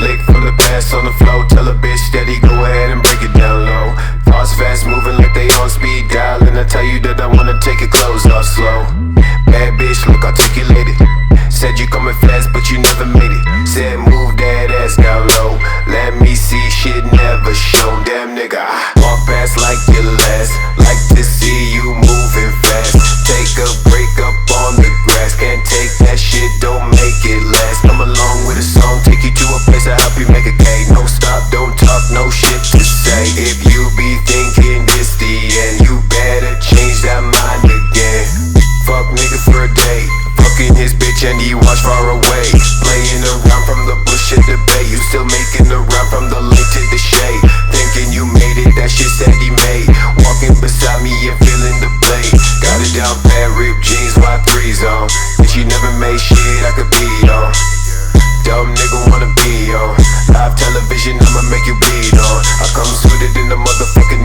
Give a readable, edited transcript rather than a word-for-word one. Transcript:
Slick from the past on the flow. Tell a bitch steady, go ahead and break it down low. Thoughts fast moving like they on speed dial. And I tell you that I wanna take your clothes off slow. Bad bitch, look articulated. Said you coming fast, but you never made it. Said move that ass down low. Let me see shit never shown. Damn nigga, I walk past like your last. Like to see you moving fast. Take a break up on the grass. Can't take that shit, don't make it last. Come along with a song, take you to a place I help you make a cake. No stop, don't talk, no shit to say. If you be thinking this the end, you better change that mind again. Fuck nigga for a day. Fucking his bitch and he watch far away. Playing around from the bush to the bay. You still making a run from the lake to the shade. Thinking you made it, that shit said he made. Walking beside me and feeling the blade. Got it down bad, ripped jeans, Y3s on. And she never made shit I could be on. Dumb nigga wanna be on live television, I'ma make you bleed on. I come suited in the motherfucking